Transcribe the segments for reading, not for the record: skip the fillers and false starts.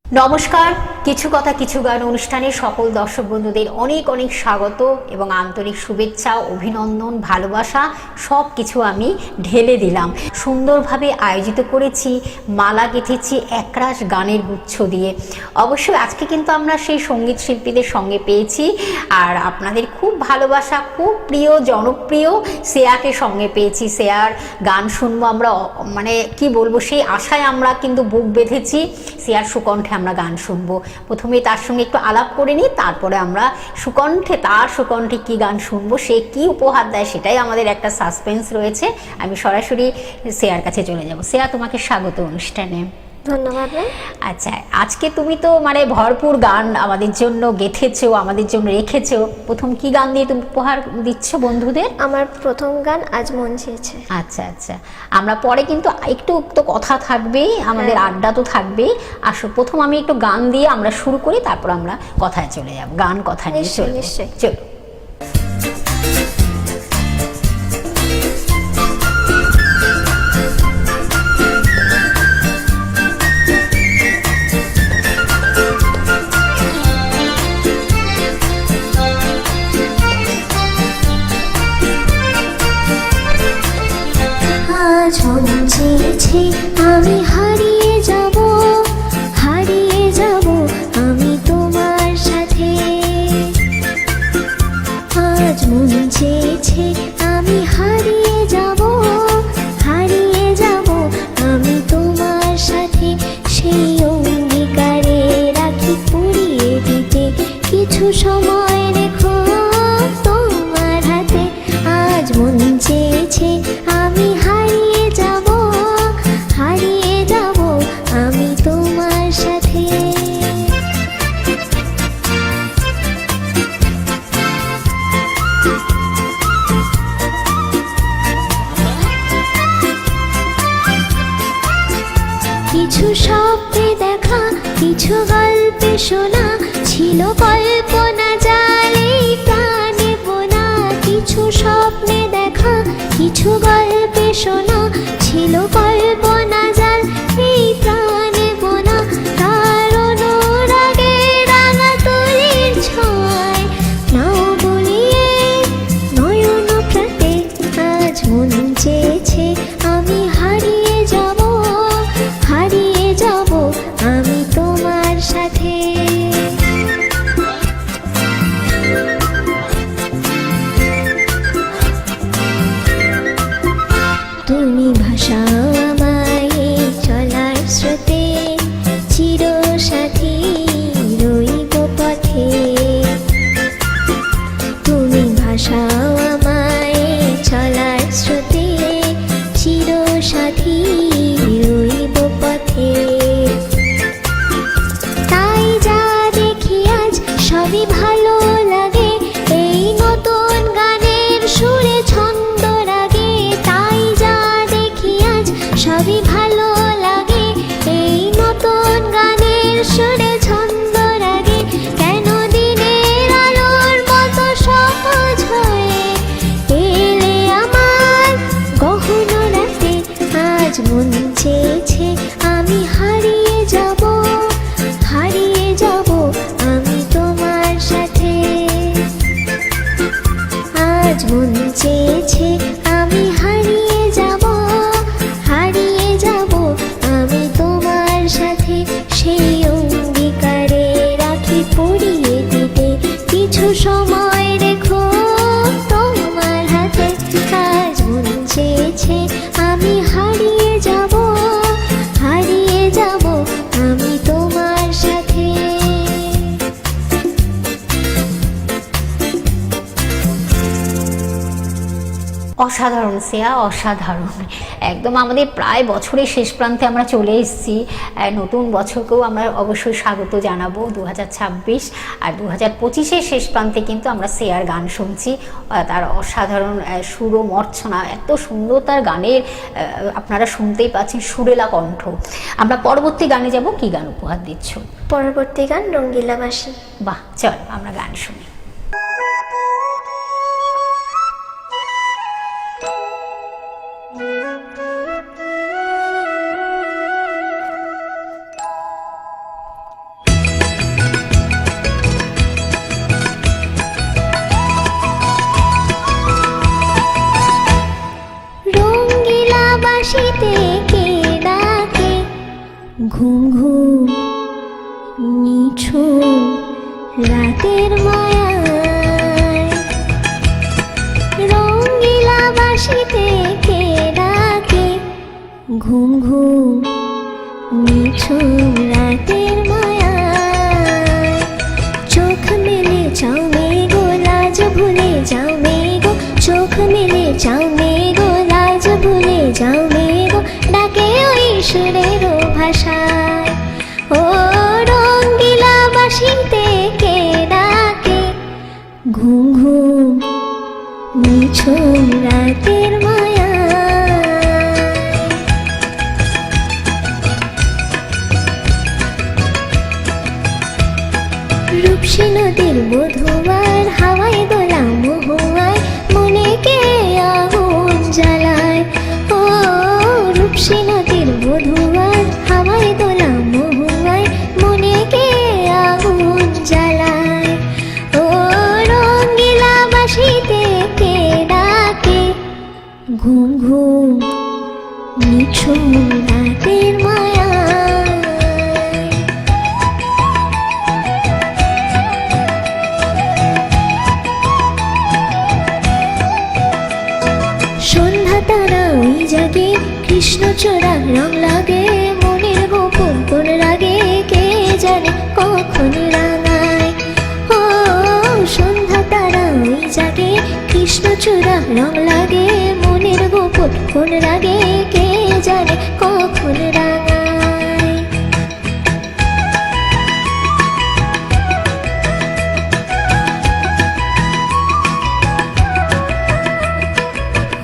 নমস্কার, কিছু কথা কিছু গান অনুষ্ঠানে সকল দর্শক বন্ধুদের অনেক অনেক স্বাগত এবং আন্তরিক শুভেচ্ছা, অভিনন্দন, ভালোবাসা সব কিছু আমি ঢেলে দিলাম। সুন্দরভাবে আয়োজিত করেছি, মালা গেঁথেছি একরাশ গানের গুচ্ছ দিয়ে। অবশ্যই আজকে কিন্তু আমরা সেই সঙ্গীত শিল্পীদের সঙ্গে পেয়েছি, আর আপনাদের খুব ভালোবাসা, খুব প্রিয় জনপ্রিয় শ্রেয়াকে সঙ্গে পেয়েছি। শ্রেয়ার গান শুনবো আমরা, মানে কি বলবো, সেই আশায় আমরা কিন্তু বুক বেঁধেছি। শ্রেয়ার সুকণ্ঠে আমরা গান শুনবো। প্রথমে তার সঙ্গে একটু আলাপ করে নিই, তারপরে আমরা তার সুকণ্ঠে কি গান শুনবো, সে কি উপহার দেয় সেটাই আমাদের একটা সাসপেন্স রয়েছে। আমি সরাসরি শ্রেয়ার কাছে চলে যাব। শ্রেয়া, তোমাকে স্বাগত অনুষ্ঠানে। ধন্যবাদ। আচ্ছা, আজকে তুমি তো মানে ভরপুর গান আমাদের জন্য গেঁথেছো, আমাদের জন্য রেখেছো। প্রথম কি গান দিয়ে তুমি উপহার দিচ্ছ বন্ধুদের? আমার প্রথম গান আজ মন চেয়েছে। আচ্ছা আচ্ছা, আমরা পরে কিন্তু একটু তো কথা থাকবেই, আমাদের আড্ডা তো থাকবেই। আসো, প্রথম আমি একটু গান দিয়ে আমরা শুরু করি, তারপর আমরা কথায় চলে যাব। গান কথা নিয়ে চলবে। চলো। আজ মন চেয়েছে আমি হারিয়ে যাব, হারিয়ে যাব আমি তোমার সাথে। আজ মন চেয়েছে আমি হারিয়ে যাব, হারিয়ে যাব আমি তোমার সাথে। সেই অঙ্গীকারে রাখি পুড়িয়ে দিতে কিছু সময় রেখো তোমার হাতে। আজ মন চেয়েছে আমি হারিয়ে যাব, হারিয়ে যাব আমি তোমার সাথে। কিছু স্বপ্নে দেখা, কিছু গল্পে শোনা, ছিল কল্পনা জালে প্রাণে বোনা। কিছু স্বপ্নে দেখা, কিছু গল্পে শোনা, ছিল কল্পনা জাল এই প্রাণে বোনা। তার অনুরাগে রাঙা তুলির ছোঁয়ায় নাও বলিয়ে নয়ন প্রাতে। আজ মন চেয়েছে আমি হারিয়ে যাব, হারিয়ে যাব আমি তোমার সাথে। তুমি ভাষাও আমায় এই চলার স্রোতে, চিরসাথী রইব পথে। তুমি ভাষাও আমায় এই চলার স্রোতে, চিরসাথী রইব পথে। তাই যা দেখি আজ সবই ভালো লাগে, এই নতুন গানের সুরে ছন্দ রাগে। তাই যা দেখি আজ সবই ভালো লাগে, এই নতুন গানের সুরে ছন্দ রাগে। কেন দিনের আলোর মতো সহজ হয়ে এলে আমার গহন রাতে। আজ মন চেয়েছে আমি হারিয়ে যাব, হারিয়ে যাব আমি তোমার সাথে। আজ মন চেয়েছে আমি হারিয়ে যাব, হারিয়ে যাব আমি তোমার সাথে। সেই অঙ্গীকারে রাখি পুড়িয়ে দিতে কিছু সময় রেখো তোমার হাতে। আজ মন চেয়েছে আমি হারিয়ে যাব, হারিয়ে যাব আমি তোমার সাথে। অসাধারণ শ্রেয়া, অসাধারণ। একদম আমাদের প্রায় বছরের শেষ প্রান্তে আমরা চলে এসেছি। নতুন বছরকেও আমরা অবশ্যই স্বাগত জানাবো। 2026 আর 2025-এর শেষ প্রান্তে কিন্তু আমরা শ্রেয়ার গান শুনছি। তার অসাধারণ সুর ও মর্ছনা, এত সুন্দর তার গানের, আপনারা শুনতেই পাচ্ছেন সুরেলা কণ্ঠ। আমরা পরবর্তী গানে যাব। কি গান উপহার দিচ্ছ? পরবর্তী গান রঙ্গিলা বাঁশি। বাহ, চল আমরা গান শুনি। ঘুম নিঝুম রাতের মায়ায় রঙিলা বাঁশিতে কে ডাকে ঘুম ঘুম নিঝুম রাতের মায়ায় চোখ মেলে চাও মে গো লাজ ভুলে যাও মে গো চোখ মেলে চাও মে গো লাজ ভুলে যাও মে গো ডাকে ওই সুরের ভাষায় ও রঙিলা বাঁশিতে কে ডাকে ঘুম ঘুম নিঝুম রাতের মায়া রূপসী নদীর মধুয়ার হাওয়ায় দোলা মহুয়ায় মনে কে আগুন জ্বালায় ও রূপসী নদীর মধুয়ার হাওয়ায় দোলা মহুয়ায় মনে কে আগুন জ্বালায় ও রঙিলা বাঁশিতে কে ডাকে ঘুম ঘুম নিঝুম রাতের মায়া সন্ধ্যা তারা ওই জাগে কৃষ্ণচূড়া রং লাগে মনের গোপন কোন রাগে কে জানে কখন রাঙায় ও সন্ধ্যা তারা ওই জাগে কৃষ্ণচূড়া রং লাগে মনের গোপন কোন রাগে কে জানে কখন রাঙায়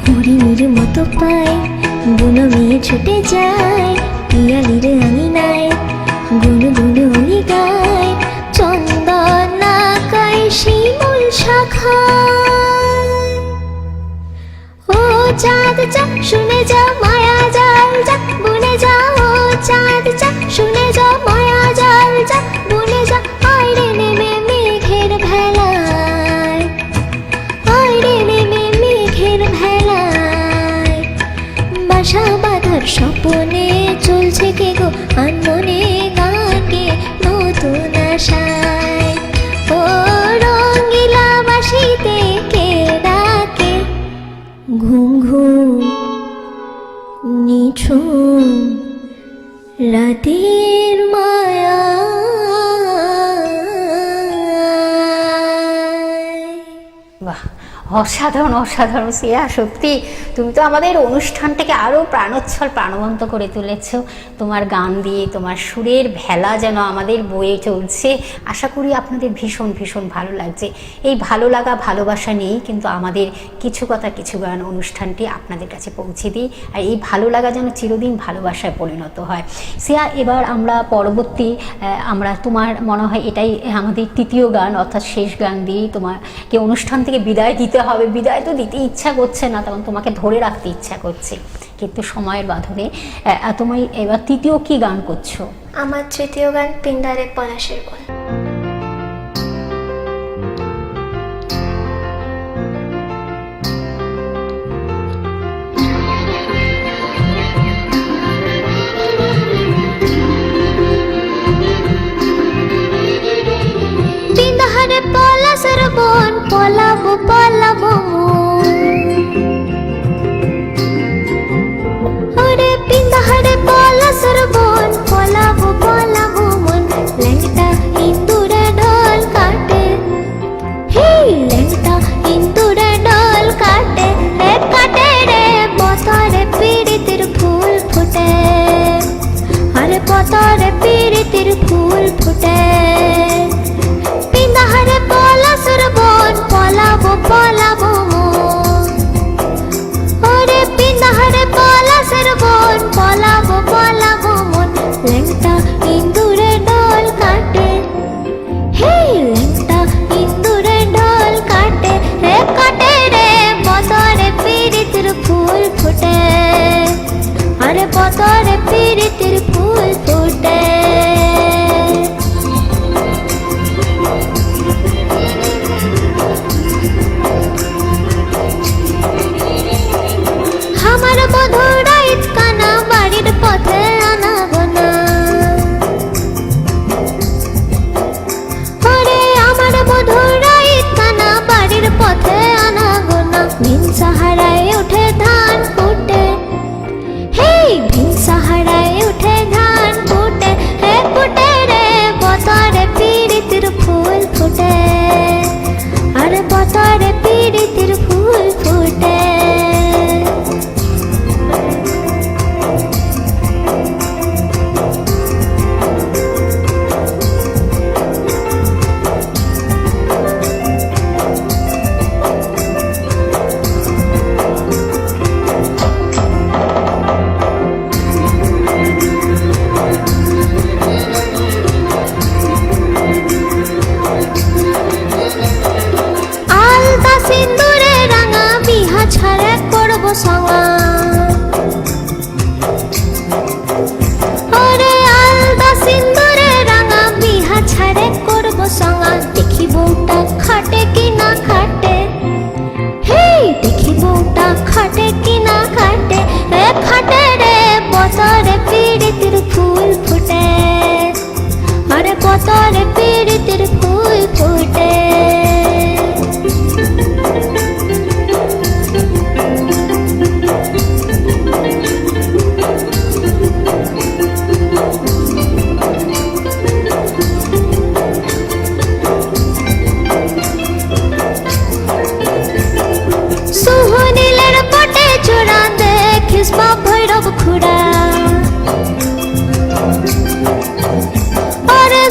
হরিণীর মতো পায় বুনো মেয়ে ছুটে যায় পিয়ালির আঙিনায় গুনু গুনু উনি গায় চন্দন নাকায় শিমুল শাখা ও চাঁদ চা শুনে যা মায়া জাল যা বুনে যা ও চাঁদ চা শুনে যা মায়া জাল যা বুনে যা আইরে নেমে মেঘের ভেলায় আইরে নেমে মেঘের ভেলায় বাসা বাঁধার স্বপনে চলছে কে গো আনমনে গানকে নতুন আশায় ও রঙিলা বাঁশিতে কে ডাকে ঘুম ঘুম নিঝুম রাতের মায়া বাহ, অসাধারণ অসাধারণ সিয়া, সত্যি তুমি তো আমাদের অনুষ্ঠানটাকে আরও প্রাণোচ্ছল প্রাণবন্ত করে তুলেছো তোমার গান দিয়ে। তোমার সুরের ভেলা যেন আমাদের বয়ে চলছে। আশা করি আপনাদের ভীষণ ভীষণ ভালো লাগছে। এই ভালো লাগা ভালোবাসা নিয়েই কিন্তু আমাদের কিছু কথা কিছু গান অনুষ্ঠানটি আপনাদের কাছে পৌঁছে দিই, আর এই ভালো লাগা যেন চিরদিন ভালোবাসায় পরিণত হয়। সিয়া, এবার আমরা পরবর্তী আমরা তোমার মনে হয় এটাই আমাদের তৃতীয় গান অর্থাৎ শেষ গান দিয়েই তোমাকে অনুষ্ঠান থেকে বিদায় দিতে হবে। বিদায় তো দিতে ইচ্ছা করছে না, তখন তোমাকে ধরে রাখতে ইচ্ছা করছে, কিন্তু সময়ের বাঁধনে তুমি এবার তৃতীয় কি গান করছো? আমার তৃতীয় গান পিন্ডারে পলাশের বল। পিন্ডারে পলাশের বন পলাবো পলাবো ওরে পিন্ডারে পলাশের বন পলাবো পলাবো মন ল্যাংটা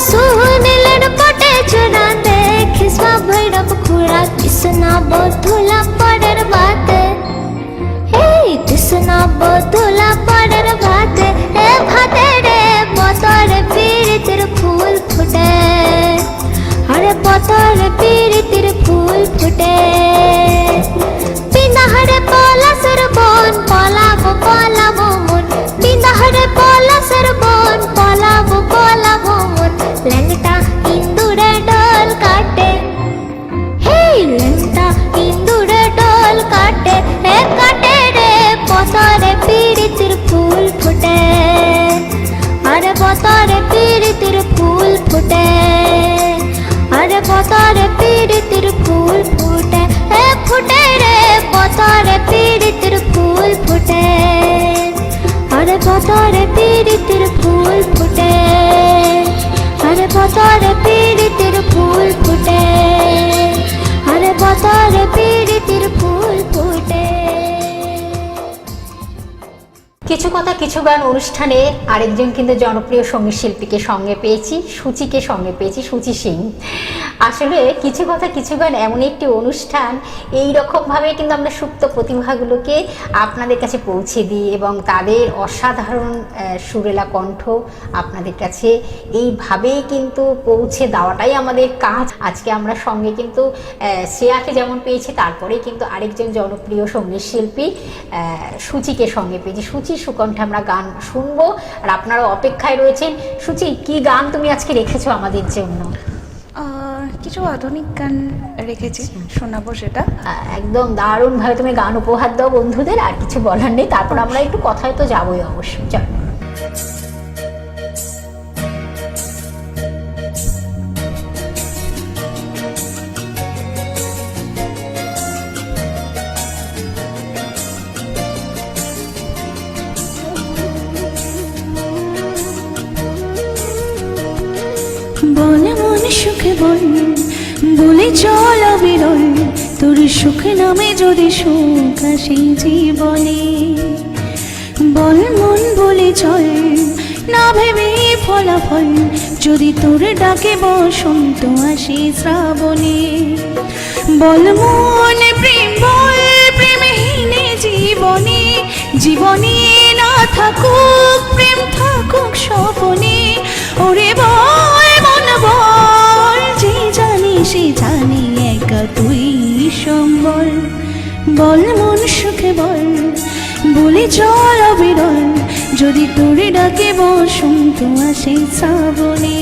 सुनिलन पटे चुरा देखिसवा भैरव खुरा किसना बधुला पड़र बात हे किसना बधुला पड़र बात हे भाते रे पतर पीरितिर फूल फुटे हरे पतर पीरितिर फूल फुटे पिंदा हरे पला सरबन पलाबो पलाबो मन पिंदा हरे पला सरबन पलाबो मन लंगटा इंदुरे डोल काटे हे लंगटा इंदुरे डोल काटे हे काटे रे पतरे पीरितिर फूल फुटे अरे पतरे पीरितिर फूल फुटे अरे पतरे पीरितिर फूल फुटे हे फुटे रे पतरे पीरितिर फूल फुटे अरे पतरे पीरितिर फूल फुटे अरे पतरे पीरितिर फूल फुटे अरे पतरे पीरितिर फूल फुटे কিছু কথা কিছু গান অনুষ্ঠানে আরেকজন কিন্তু জনপ্রিয় সঙ্গীত শিল্পীকে সঙ্গে পেয়েছি, সুচিকে সঙ্গে পেয়েছি, সুচি সিং। আসলে কিছু কথা কিছু গান এমন একটি অনুষ্ঠান, এই রকমভাবে কিন্তু আমরা সুপ্ত প্রতিভাগুলোকে আপনাদের কাছে পৌঁছে দিই এবং তাদের অসাধারণ সুরেলা কণ্ঠ আপনাদের কাছে এইভাবেই কিন্তু পৌঁছে দেওয়াটাই আমাদের কাজ। আজকে আমরা সঙ্গে কিন্তু শ্রেয়াকে যেমন পেয়েছি, তারপরেই কিন্তু আরেকজন জনপ্রিয় সঙ্গীত শিল্পী সুচিকে সঙ্গে পেয়েছি। সুচি সুকণ্ঠে আমরা গান শুনবো আর আপনারা অপেক্ষায় রয়েছেন। সুচি, কি গান তুমি আজকে রেখেছো আমাদের জন্য? কিছু আধুনিক গান রেখেছি, শোনাবো সেটা। একদম দারুণভাবে তুমি গান উপহার দাও বন্ধুদের, আর কিছু বলার নেই। তারপর আমরা একটু কথায় তো যাবোই অবশ্যই। চল। বল মন সুখে বল, বলে চল বিরল, তোর সুখ নামে যদি সুখ আসে জীবনে। বল মন বলে চল, না ভেবে ফলাফল, যদি তোর ডাকে বসন্ত আসে শ্রাবণে। বল মন প্রেম বল, প্রেমহীনে জীবনে, জীবনে না থাকুক প্রেম, থাকুক স্বপনে। ওরে বল মন বল, যে জানি সে জানি একা তুই সম্বল। বল মন সুখে বল, বলে চল অবিরল, যদি তোরে ডাকে বসন্ত আসে শ্রাবণে।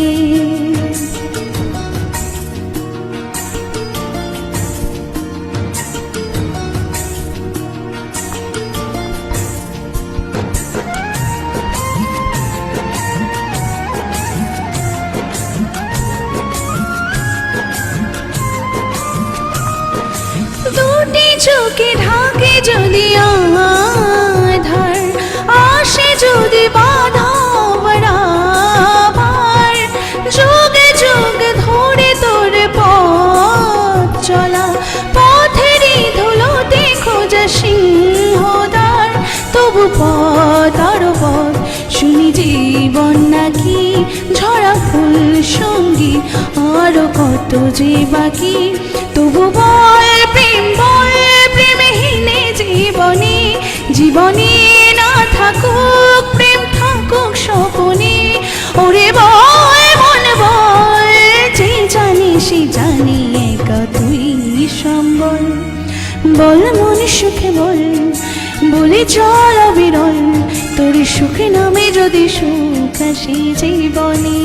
চোখে ঢাকে যদি আধার, আসে যদি বাধা বরাবর, যুগে যুগ ধরে তোর পথ চলা, পথেরই ধুলোতে খোঁজা সিংহদ্বার। তবু পথ আর পথ শুনি জীবন নাকি ঝরা ফুল সঙ্গী, আরো কত যে বাকি। তবু বল প্রেম বল, প্রেমহীনে জীবনে, জীবনে না থাকুক প্রেম, থাকুক স্বপনে। ওরে বল মন বল, যে জানি সে জানি একা তুই সম্বল। বল মন সুখে বল, বলে চল অবিরল, তোর সুখে নামে যদি সুখ আসে জীবনে।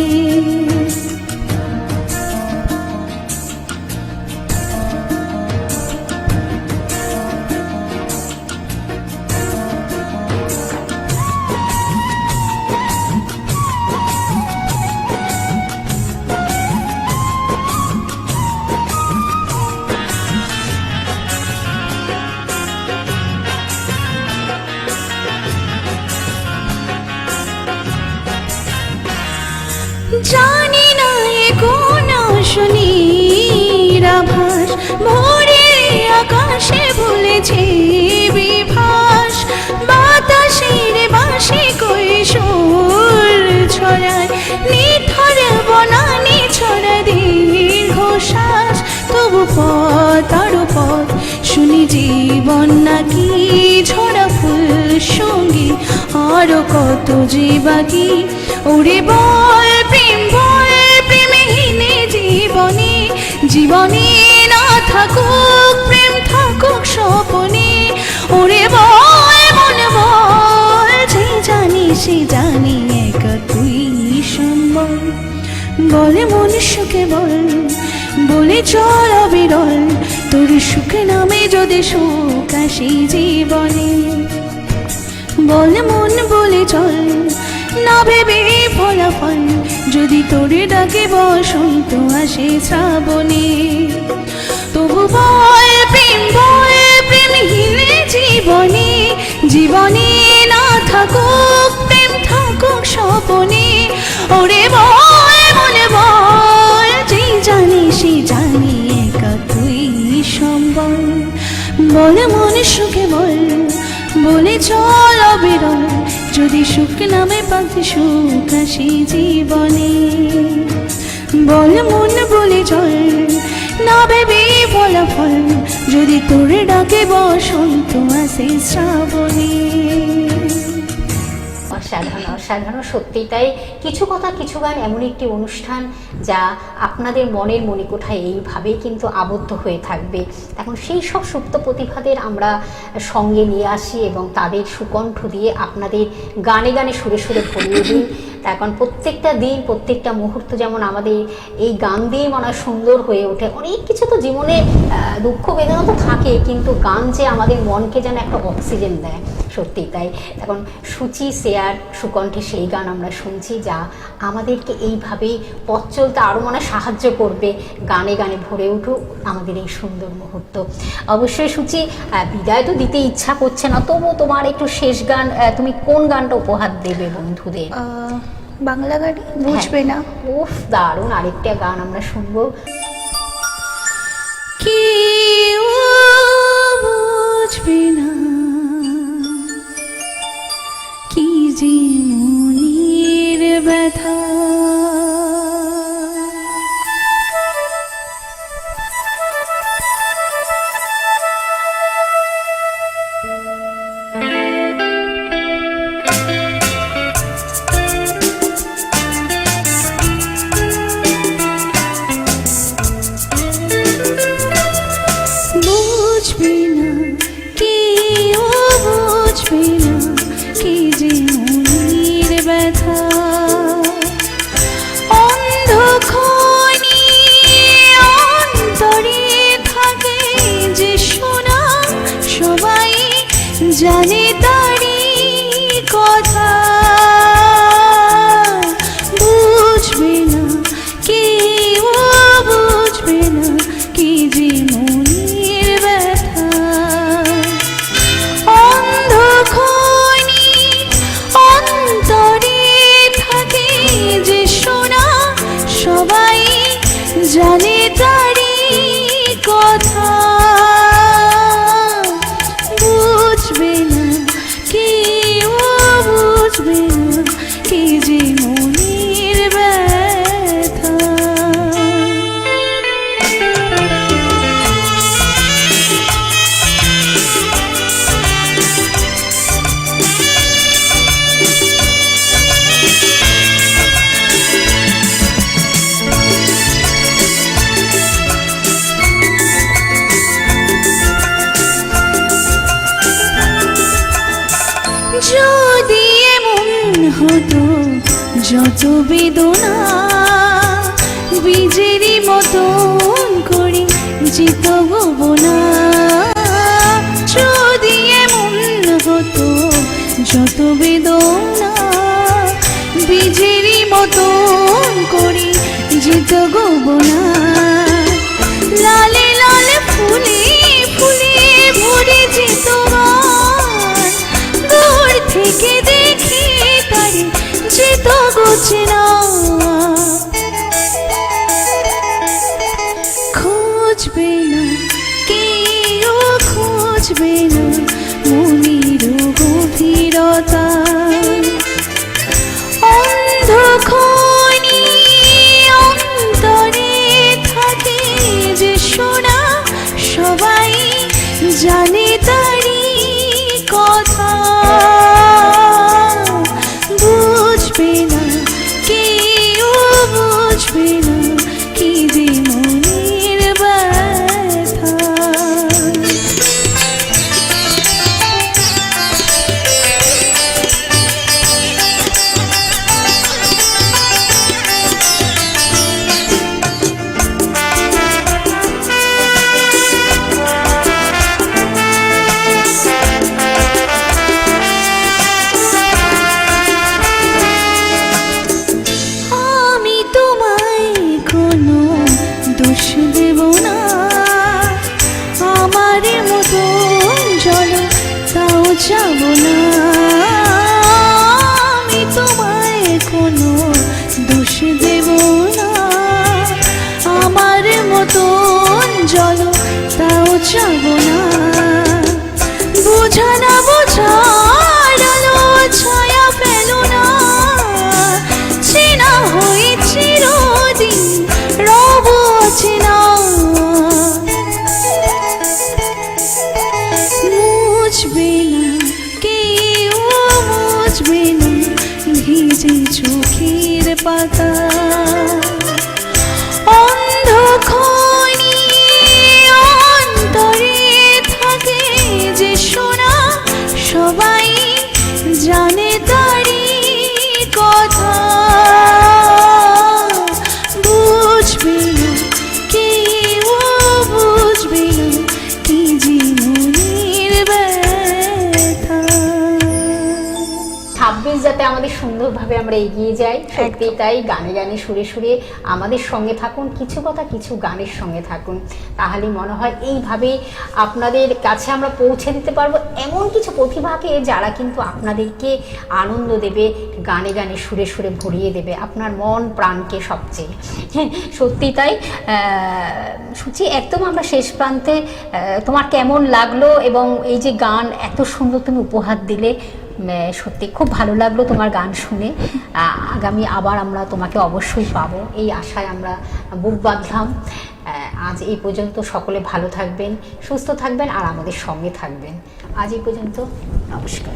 আরো কত যে বাকি। ওরে বল প্রেম প্রেমহীনে জীবনে, জীবনে না থাকুক প্রেম থাকুক স্বপনে। ওরে বল মন বল, যে জানি সে জানি একা তুই সম্বল। বলে মন সুখে বল, বলে চল অবিরল, তোর সুখে নামে যদি সুখ আসে জীবনে। বলে মন বলে চল, না ভেবে ফলাফল, যদি তোরে ডাকে বসন্ত আসে শ্রাবণে। তবু বল প্রেমহীনে জীবনে, জীবনে না থাকুক প্রেম থাকুক স্বপনে। ওরে বল মন বল, যে জানি সে জানি একা তুই সম্বল। বলে মন সুখে বল, বলে চল অবিরল, যদি সুখ নামে পাখি সুখ আসে জীবনে। বল মন বলে চল, না ভেবে ফলাফল, যদি তোরে ডাকে বসন্ত আসে শ্রাবণে। অসাধারণ অসাধারণ, সত্যিই তাই। কিছু কথা কিছু গান এমন একটি অনুষ্ঠান যা আপনাদের মনের মণিকোঠায় এইভাবেই কিন্তু আবদ্ধ হয়ে থাকবে। এখন সেই সব সুপ্ত প্রতিভাদের আমরা সঙ্গে নিয়ে আসি এবং তাদের সুকণ্ঠ দিয়ে আপনাদের গানে গানে সুরে সুরে ভরিয়ে দিই। এখন প্রত্যেকটা দিন প্রত্যেকটা মুহূর্ত যেমন আমাদের এই গান দিয়ে মনে হয় সুন্দর হয়ে ওঠে। অনেক কিছু তো জীবনে দুঃখ বেদনা তো থাকে, কিন্তু গান যে আমাদের মনকে যেন একটা অক্সিজেন দেয়, সত্যি তাই। এখন সুচি শেয়ার সুকণ্ঠে সেই গান আমরা শুনছি যা আমাদেরকে এইভাবেই পথ চলতে আরও মনে সাহায্য করবে। গানে গানে ভরে উঠুক আমাদের এই সুন্দর মুহূর্ত। অবশ্যই সুচি, বিদায় তো দিতে ইচ্ছা করছে না, তবুও তোমার একটু শেষ গান, তুমি কোন গানটা উপহার দেবে বন্ধুদের? বাংলা গাড়ি বুঝবে না। উফ, দারুণ, আরেকটা গান আমরা শুনবো। কেউ বুঝবে না কি যে মনের ব্যথা। বুঝবে না কেউ বুঝবে না কি যে মনের ব্যথা। অন্ধক্ষণে অন্তরে থাকে যে শোনা, সবাই জানে তারি কথা। বুঝবে না কেউ বুঝবে না কি যে মনের ব্যথা। অন্ধক্ষণে অন্তরে থাকে যে শোনা, সবাই জানে তারি কথা। বুঝবে না কেউ বুঝবে না কি যে মনের ব্যথা। যদি এমন হতো যত বেদনা বীজেরই মতন করে যেত গোবনা। যদি এমন হতো যত বেদনা বীজেরই মতন করে যেত গোবনা। লালে লালে ফুলে ফুলে ভরে যেত গান, দূর থেকে দেখে তারে যেত গোছনা। খুঁজবে না সুন্দরভাবে আমরা এগিয়ে যাই। সত্যি তাই, গানে গানে সুরে সুরে আমাদের সঙ্গে থাকুন, কিছু কথা কিছু গানের সঙ্গে থাকুন, তাহলে মনে হয় এইভাবে আপনাদের কাছে আমরা পৌঁছে দিতে পারবো এমন কিছু প্রতিভাকে যারা কিন্তু আপনাদেরকে আনন্দ দেবে, গানে গানে সুরে সুরে ভরিয়ে দেবে আপনার মন প্রাণকে সবচেয়ে। সত্যি তাই। সুচি, একদম আমরা শেষ প্রান্তে, তোমার কেমন লাগলো এবং এই যে গান এত সুন্দর তুমি উপহার দিলে, সত্যি খুব ভালো লাগলো তোমার গান শুনে। আগামী আবার আমরা তোমাকে অবশ্যই পাবো এই আশায় আমরা বুক বাঁধলাম। আজ এই পর্যন্ত, সকলে ভালো থাকবেন, সুস্থ থাকবেন আর আমাদের সঙ্গে থাকবেন। আজ এই পর্যন্ত, নমস্কার।